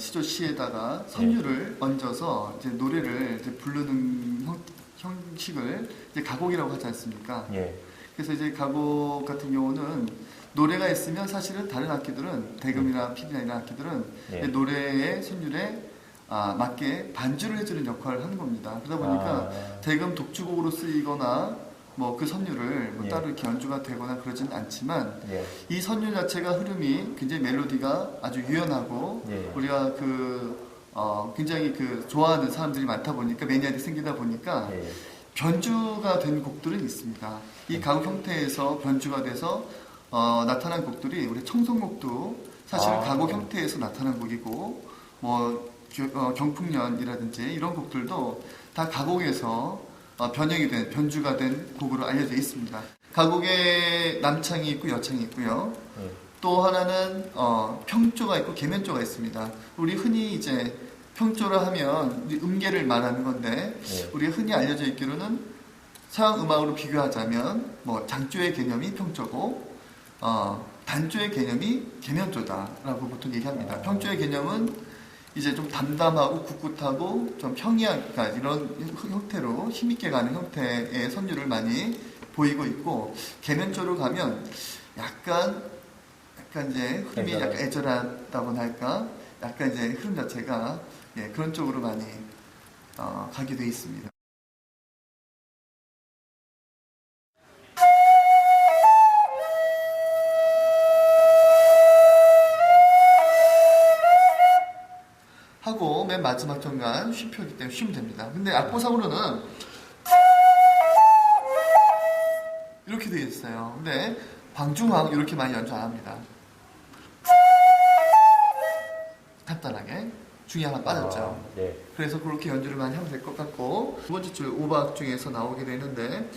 시조시에다가 선율을 얹어서 이제 노래를 이제 부르는 형식을 이제 가곡이라고 하지 않습니까? 예. 그래서 이제 가곡 같은 경우는 노래가 있으면 사실은 다른 악기들은 대금이나 피리나 이런 악기들은 예. 노래의 선율에 맞게 반주를 해주는 역할을 하는 겁니다. 그러다 보니까 대금 독주곡으로 쓰이거나 뭐 그 선율을 뭐 예. 따로 이렇게 연주가 되거나 그러지는 않지만 예. 이 선율 자체가 흐름이 굉장히 멜로디가 아주 유연하고 예. 우리가 굉장히 좋아하는 사람들이 많다 보니까 매니아들이 생기다 보니까 예. 변주가 된 곡들은 있습니다. 이 가곡 형태에서 변주가 돼서 나타난 곡들이 우리 청송곡도 사실 가곡 형태에서 나타난 곡이고 뭐 경풍년이라든지 이런 곡들도 다 가곡에서 변형이 된 변주가 된 곡으로 알려져 있습니다. 가곡에 남창이 있고 여창이 있고요. 또 하나는 평조가 있고 계면조가 있습니다. 우리 흔히 이제 평조라 하면 음계를 말하는 건데 우리가 흔히 알려져 있기로는 서양 음악으로 비교하자면 뭐 장조의 개념이 평조고 단조의 개념이 계면조다라고 보통 얘기합니다. 평조의 개념은 이제 좀 담담하고 굳굳하고 좀 평이한 이런 형태로 힘있게 가는 형태의 선율을 많이 보이고 있고 계면조로 가면 약간 이제 흐름이 약간 애절하다고나 할까 약간 이제 흐름 자체가 그런 쪽으로 많이 가게 돼 있습니다. 하고 맨 마지막 정간 쉼표이기 때문에 쉬면 됩니다. 근데 악보상으로는 이렇게 되어 있어요. 근데 방중황 이렇게 많이 연주 안 합니다. 간단하게 중이 하나 빠졌죠. 네. 그래서 그렇게 연주를 많이 하면 될 것 같고 두 번째 줄 오박 중에서 나오게 되는데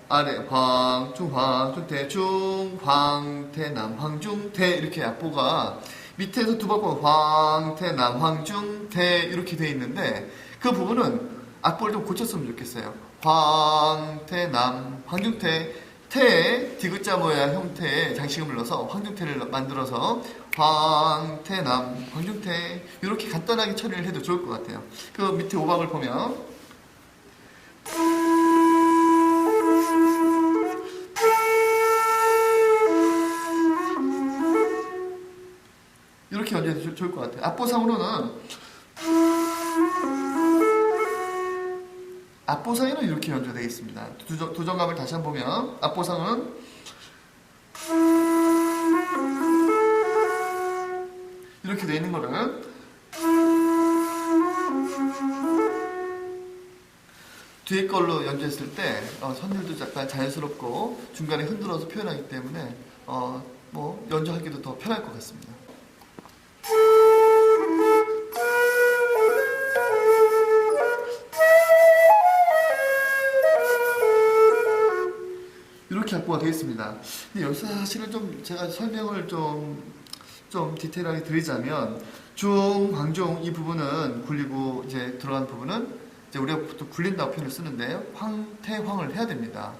아래 황중태 중황태 남황중태 이렇게 악보가 밑에서 두 번 보면 황태 남황중태 이렇게 돼 있는데 그 부분은 악보를 좀 고쳤으면 좋겠어요. 황태 남황중태 태에 디귿자 모양 형태의 장식음을 넣어서 황중태를 만들어서 황태남, 황중태 이렇게 간단하게 처리를 해도 좋을 것 같아요. 그 밑에 오박을 보면 이렇게 연주해도 좋을 것 같아요. 앞보상에는 이렇게 연주되어 있습니다. 두정감을 다시 한번 보면 앞보상은 이렇게 되어 있는 거를 뒤에 걸로 연주했을 때 선율도 약간 자연스럽고 중간에 흔들어서 표현하기 때문에 뭐 연주하기도 더 편할 것 같습니다. 이렇게 악보가 되어 있습니다. 근데 여기서 사실은 좀 제가 설명을 좀 디테일하게 드리자면 중황중 이 부분은 굴리고 이제 들어간 부분은 이제 우리가 보통 굴린다고 표현을 쓰는데 황태황을 해야 됩니다.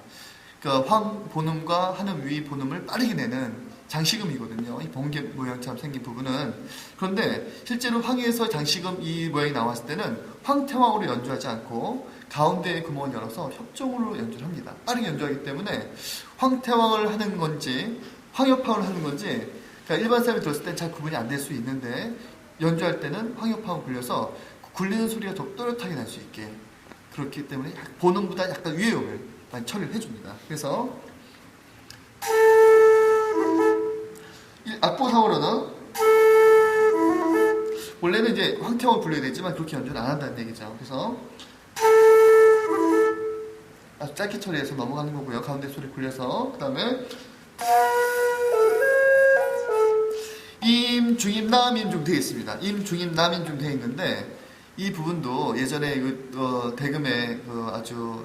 그러니까 황 본음과 한음 위 본음을 빠르게 내는 장식음이거든요. 이 번개 모양처럼 생긴 부분은. 그런데 실제로 황에서 장식음 이 모양이 나왔을 때는 황태황으로 연주하지 않고 가운데에 구멍을 열어서 협종으로 연주를 합니다. 빠르게 연주하기 때문에 황태황을 하는 건지 황협황을 하는 건지 그러니까 일반 사람이 들었을 땐 잘 구분이 안 될 수 있는데 연주할 때는 황협황을 굴려서 굴리는 소리가 좀 또렷하게 날 수 있게 그렇기 때문에 본음보다 약간 위의 음을 많이 처리를 해줍니다. 그래서 악보상으로는 원래는 이제 황태황을 불러야 되지만 그렇게 연주는 안 한다는 얘기죠. 그래서 아주 짧게 처리해서 넘어가는 거고요. 가운데 소리 굴려서 그 다음에 임, 중임, 남, 임중 되어 있습니다. 임, 중임, 남, 임중 되어 있는데 이 부분도 예전에 대금의 아주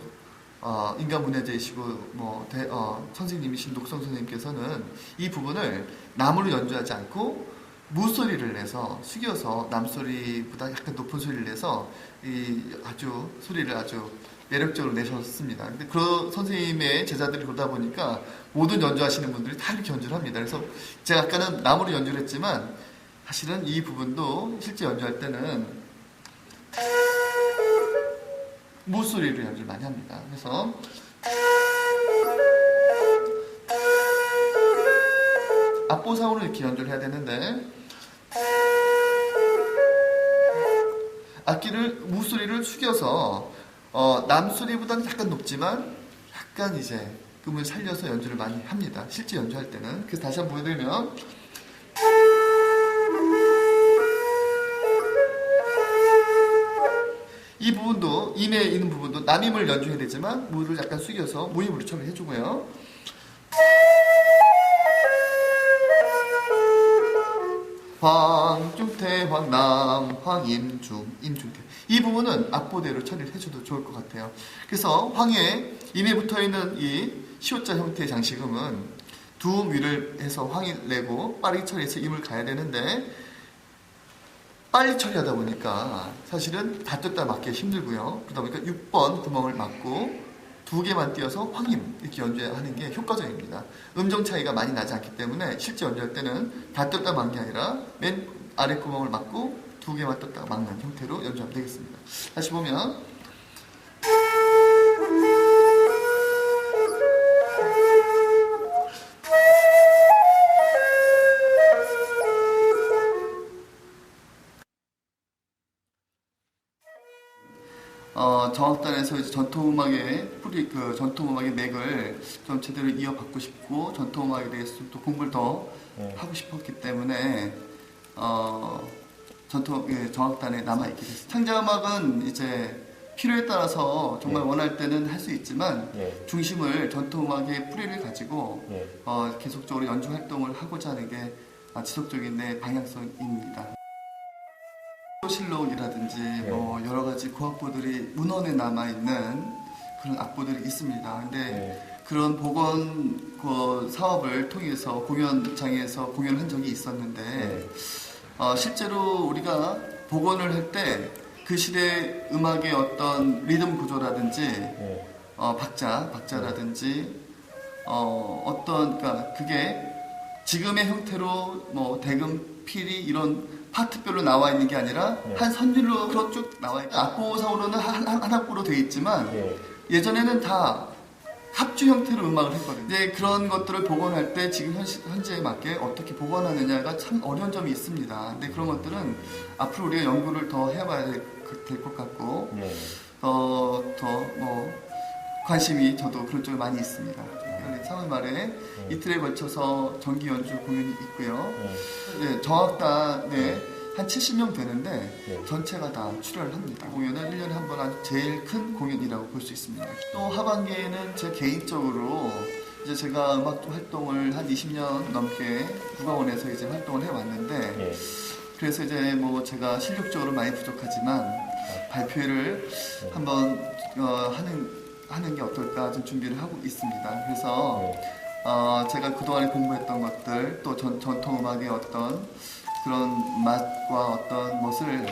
인간문예제이시고 선생님이신 녹성 선생님께서는 이 부분을 남으로 연주하지 않고 무소리를 내서 숙여서 남소리보다 약간 높은 소리를 내서 아주 소리를 아주 매력적으로 내셨습니다. 근데 그 선생님의 제자들이 그러다 보니까 모든 연주하시는 분들이 다 이렇게 연주를 합니다. 그래서 제가 아까는 남으로 연주를 했지만 사실은 이 부분도 실제 연주할 때는 무소리로 연주를 많이 합니다. 그래서 앞보상으로 이렇게 연주를 해야 되는데 악기를 무소리를 숙여서 남소리보다는 약간 높지만 약간 이제 음을 살려서 연주를 많이 합니다. 실제 연주할 때는. 그래서 다시 한번 보여드리면 이 부분도 임에 있는 부분도 남임을 연주해야 되지만 무를 약간 숙여서 무임으로 처리해 주고요. 황중태, 황남, 황임중, 임중태. 이 부분은 앞보대로 처리를 해줘도 좋을 것 같아요. 그래서 황에 임에 붙어있는 이 시옷자 형태의 장식음은 두음 위를 해서 황을 내고 빠르게 처리해서 임을 가야 되는데 빨리 처리하다 보니까 사실은 다 뜯다 맞기 힘들고요. 그러다 보니까 6번 구멍을 막고 2개만 띄어서 황임 이렇게 연주하는 게 효과적입니다. 음정 차이가 많이 나지 않기 때문에 실제 연주할 때는 다 뜯다 막는 게 아니라 맨 아래 구멍을 막고 2개만 뜯다 막는 형태로 연주하면 되겠습니다. 다시 보면 정악단에서 이제 전통음악의 전통음악의 맥을 좀 제대로 이어받고 싶고 전통음악에 대해서 좀 또 공부를 더 하고 싶었기 때문에 정악단에 남아있게 됐습니다. 창자음악은 이제 필요에 따라서 정말 원할 때는 할 수 있지만 중심을 전통음악의 뿌리를 가지고 계속적으로 연주 활동을 하고자 하는 게 지속적인 내 방향성입니다. 실록이라든지 뭐 여러 가지 고악보들이 문헌에 남아 있는 그런 악보들이 있습니다. 근데 그런 복원 사업을 통해서 공연장에서 공연한 적이 있었는데 실제로 우리가 복원을 할 때 그 시대 음악의 어떤 리듬 구조라든지 박자라든지 그러니까 그게 지금의 형태로 뭐 대금, 피리 이런 파트별로 나와 있는 게 아니라 한 선율로 쭉 나와 있고 악보상으로는 한 악보로 되어 있지만 예전에는 다 합주 형태로 음악을 했거든요. 이제 그런 것들을 복원할 때 지금 현재에 맞게 어떻게 복원하느냐가 참 어려운 점이 있습니다. 근데 그런 것들은 앞으로 우리가 연구를 더 해봐야 될 것 같고 더 뭐 관심이 저도 그런 쪽에 많이 있습니다. 3월 말에 이틀에 걸쳐서 정기 연주 공연이 있고요. 정악단에 한 70명 되는데 전체가 다 출연을 합니다. 공연은 1년에 한 번 아주 제일 큰 공연이라고 볼 수 있습니다. 또 하반기에는 제 개인적으로 이제 제가 음악 활동을 한 20년 넘게 국악원에서 이제 활동을 해왔는데 그래서 이제 뭐 제가 실력적으로 많이 부족하지만 발표회를 한번 하는 게 어떨까 좀 준비를 하고 있습니다. 그래서 제가 그동안에 공부했던 것들 또 전통음악의 어떤 그런 맛과 어떤 것을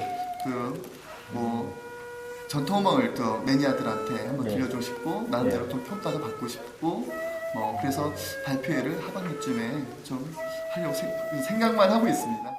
전통음악을 또 매니아들한테 한번 들려주고 싶고 나름대로 좀 평가도 받고 싶고 그래서 발표회를 하반기쯤에 좀 하려고 생각만 하고 있습니다.